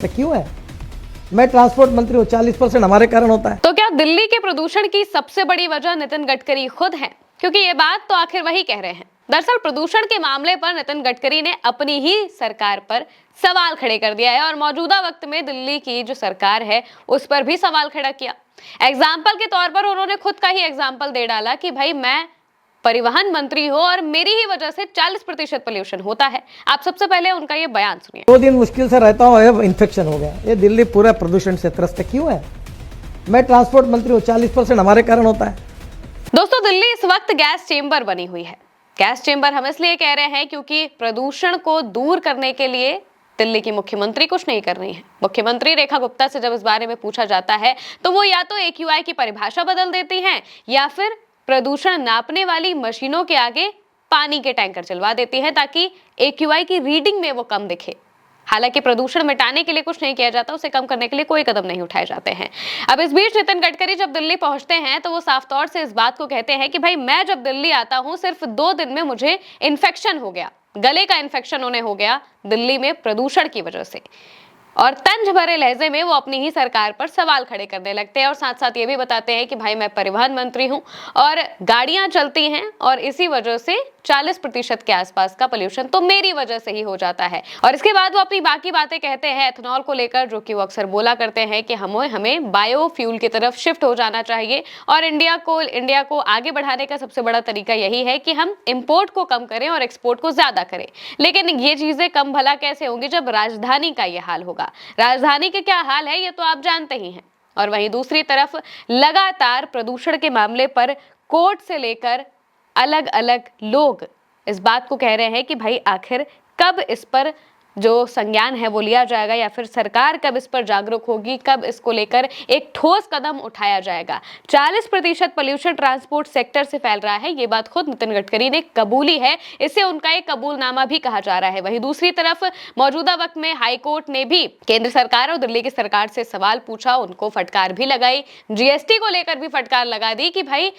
तो क्यों है? मैं ट्रांसपोर्ट मंत्री हूँ, 40% हमारे कारण होता है। तो क्या दिल्ली के प्रदूषण की सबसे बड़ी वजह नितिन गडकरी खुद हैं? क्योंकि ये बात तो आखिर वही कह रहे हैं। दरअसल प्रदूषण के मामले पर नितिन गडकरी ने अपनी ही सरकार पर सवाल खड़े कर दिया है और मौजूदा वक्त में दिल्ली की जो सरकार है उस पर भी सवाल खड़ा किया। एग्जाम्पल के तौर पर उन्होंने खुद का ही एग्जाम्पल दे डाला कि भाई मैं परिवहन मंत्री हो और मेरी ही वजह से 40% पोल्यूशन होता है। आप सबसे पहले उनका ये बयान सुनिए। 2 दिन मुश्किल से रहता हूँ, इन्फेक्शन हो गया। ये दिल्ली पूरा प्रदूषण से त्रस्त क्यों है? मैं ट्रांसपोर्ट मंत्री हूँ, 40% हमारे कारण होता है। दोस्तों, दिल्ली इस वक्त गैस चेंबर बनी हुई है। गैस चेंबर हम इसलिए कह रहे हैं क्योंकि प्रदूषण को दूर करने के लिए दिल्ली की मुख्यमंत्री कुछ नहीं कर रही है। मुख्यमंत्री रेखा गुप्ता से जब इस बारे में पूछा जाता है तो वो या तो AQI की परिभाषा बदल देती हैं या फिर प्रदूषण नापने वाली मशीनों के आगे पानी के टैंकर चलवा देती हैं ताकि AQI की रीडिंग में वो कम दिखे। हालांकि प्रदूषण मिटाने के लिए कुछ नहीं किया जाता, उसे कम करने के लिए कोई कदम नहीं उठाए जाते हैं। अब इस बीच नितिन गडकरी जब दिल्ली पहुंचते हैं तो वो साफ तौर से इस बात को कहते हैं कि भाई मैं जब दिल्ली आता हूं सिर्फ 2 दिन में मुझे इन्फेक्शन हो गया, गले का इन्फेक्शन उन्हें हो गया दिल्ली में प्रदूषण की वजह से। और तंज भरे लहजे में वो अपनी ही सरकार पर सवाल खड़े करने लगते हैं और साथ साथ ये भी बताते हैं कि भाई मैं परिवहन मंत्री हूं और गाड़ियां चलती हैं और इसी वजह से 40% के आसपास का पोल्यूशन तो मेरी वजह से ही हो जाता है। और इसके बाद वो अपनी बाकी बातें कहते हैं एथेनॉल को लेकर, जो कि वो अक्सर बोला करते हैं कि हमें बायोफ्यूल की तरफ शिफ्ट हो जाना चाहिए और इंडिया को आगे बढ़ाने का सबसे बड़ा तरीका यही है कि हम इंपोर्ट को कम करें और एक्सपोर्ट को ज्यादा करें। लेकिन ये चीजें कम भला कैसे होंगी जब राजधानी का ये हाल होगा। राजधानी के क्या हाल है ये तो आप जानते ही हैं। और वहीं दूसरी तरफ लगातार प्रदूषण के मामले पर कोर्ट से लेकर अलग अलग लोग इस बात को कह रहे हैं कि भाई आखिर कब इस पर जो संज्ञान है वो लिया जाएगा या फिर सरकार कब इस पर जागरूक होगी, कब इसको लेकर एक ठोस कदम उठाया जाएगा। 40% पोल्यूशन ट्रांसपोर्ट सेक्टर से फैल रहा है, ये बात खुद नितिन गडकरी ने कबूली है। इसे उनका एक कबूलनामा भी कहा जा रहा है। वहीं दूसरी तरफ मौजूदा वक्त में हाईकोर्ट ने भी केंद्र सरकार और दिल्ली की सरकार से सवाल पूछा, उनको फटकार भी लगाई, GST को लेकर भी फटकार लगा दी कि भाई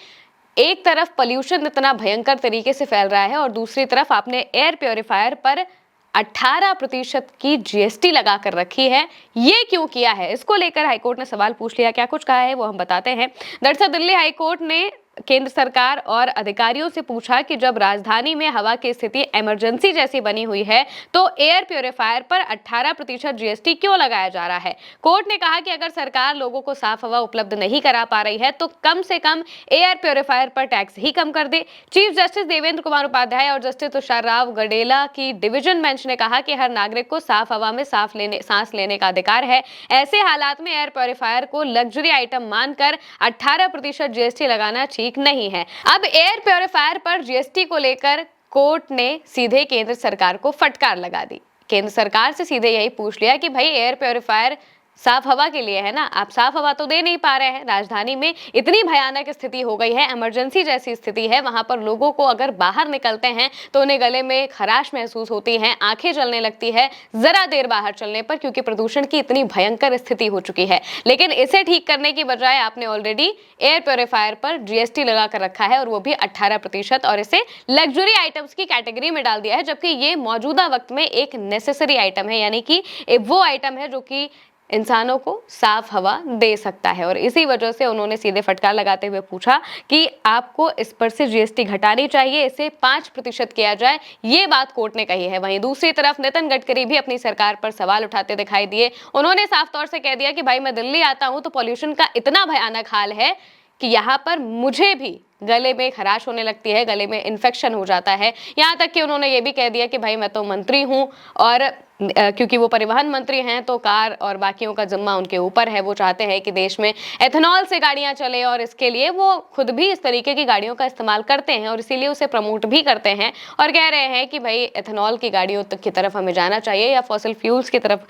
एक तरफ पोल्यूशन इतना भयंकर तरीके से फैल रहा है और दूसरी तरफ आपने एयर प्योरीफायर पर 18% की GST लगा कर रखी है, ये क्यों किया है? इसको लेकर हाईकोर्ट ने सवाल पूछ लिया। क्या कुछ कहा है वो हम बताते हैं। दरअसल दिल्ली हाईकोर्ट ने केंद्र सरकार और अधिकारियों से पूछा कि जब राजधानी में हवा की स्थिति इमरजेंसी जैसी बनी हुई है तो एयर प्योरीफायर पर 18% GST क्यों लगाया जा रहा है? कोर्ट ने कहा कि अगर सरकार लोगों को साफ हवा उपलब्ध नहीं करा पा रही है तो कम से कम एयर प्योरीफायर पर टैक्स ही कम कर दे। चीफ जस्टिस देवेंद्र कुमार उपाध्याय और जस्टिस तुषार राव गडेला की डिवीजन बेंच ने कहा कि हर नागरिक को साफ हवा में सांस लेने का अधिकार है। ऐसे हालात में एयर प्योरीफायर को लग्जरी आइटम मानकर 18% GST लगाना ठीक नहीं है। अब एयर प्योरीफायर पर GST को लेकर कोर्ट ने सीधे केंद्र सरकार को फटकार लगा दी। केंद्र सरकार से सीधे यही पूछ लिया कि भाई एयर प्योरीफायर साफ हवा के लिए है ना, आप साफ हवा तो दे नहीं पा रहे हैं। राजधानी में इतनी भयानक स्थिति हो गई है, इमरजेंसी जैसी स्थिति है, वहां पर लोगों को अगर बाहर निकलते हैं तो उन्हें गले में खराश महसूस होती है, आंखें जलने लगती है जरा देर बाहर चलने पर, क्योंकि प्रदूषण की इतनी भयंकर स्थिति हो चुकी है। लेकिन इसे ठीक करने की बजाय आपने ऑलरेडी एयर प्योरीफायर पर GST लगा कर रखा है और वो भी 18% और इसे लग्जरी आइटम्स की कैटेगरी में डाल दिया है, जबकि ये मौजूदा वक्त में एक नेसेसरी आइटम है, यानी कि वो आइटम है जो कि इंसानों को साफ हवा दे सकता है। और इसी वजह से उन्होंने सीधे फटकार लगाते हुए पूछा कि आपको इस पर से GST घटानी चाहिए, इसे 5% किया जाए, ये बात कोर्ट ने कही है। वहीं दूसरी तरफ नितिन गडकरी भी अपनी सरकार पर सवाल उठाते दिखाई दिए। उन्होंने साफ तौर से कह दिया कि भाई मैं दिल्ली आता हूं तो पॉल्यूशन का इतना भयानक हाल है कि यहाँ पर मुझे भी गले में खराश होने लगती है, गले में इन्फेक्शन हो जाता है। यहाँ तक कि उन्होंने ये भी कह दिया कि भाई मैं तो मंत्री हूँ और क्योंकि वो परिवहन मंत्री हैं तो कार और बाकियों का जिम्मा उनके ऊपर है। वो चाहते हैं कि देश में एथेनॉल से गाड़ियां चले और इसके लिए वो खुद भी इस तरीके की गाड़ियों का इस्तेमाल करते हैं और इसीलिए उसे प्रमोट भी करते हैं और कह रहे हैं कि भाई एथेनॉल की गाड़ियों की तरफ हमें जाना चाहिए या फॉसिल फ्यूल्स की तरफ,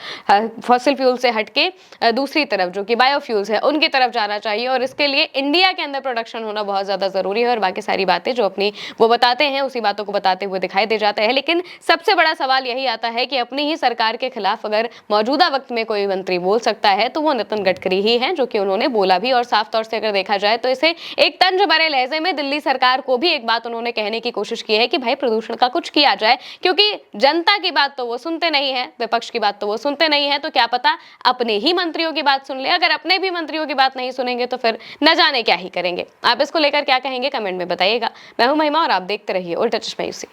फॉसिल फ्यूल से हटके दूसरी तरफ जो कि बायोफ्यूल्स है उनकी तरफ जाना चाहिए और इसके लिए इंडिया के अंदर प्रोडक्शन होना बहुत ज़्यादा जरूरी है और बाकी सारी बातें जो अपनी वो बताते हैं उसी बातों को बताते हुए दिखाई दे जाते हैं। लेकिन सबसे बड़ा सवाल यही आता है कि अपनी ही सरकार के खिलाफ अगर मौजूदा वक्त में कोई मंत्री बोल सकता है तो वो नितिन गडकरी ही है, जो कि उन्होंने बोला भी। और साफ तौर से अगर देखा जाए तो इसे एक तंज भरे लहजे में दिल्ली सरकार को भी एक बात उन्होंने कहने की कोशिश की है कि भाई प्रदूषण का कुछ किया जाए, क्योंकि जनता की बात तो वो सुनते नहीं है, विपक्ष की बात तो वो सुनते नहीं है। तो क्या पता अपने ही मंत्रियों की बात सुन ले। अगर अपने भी मंत्रियों की बात नहीं सुनेंगे तो फिर न जाने क्या ही करेंगे। आप इसको लेकर क्या कहेंगे कमेंट में बताइएगा। मैं हूं महिमा और आप देखते रहिए उल्टा चश्मा यूसी।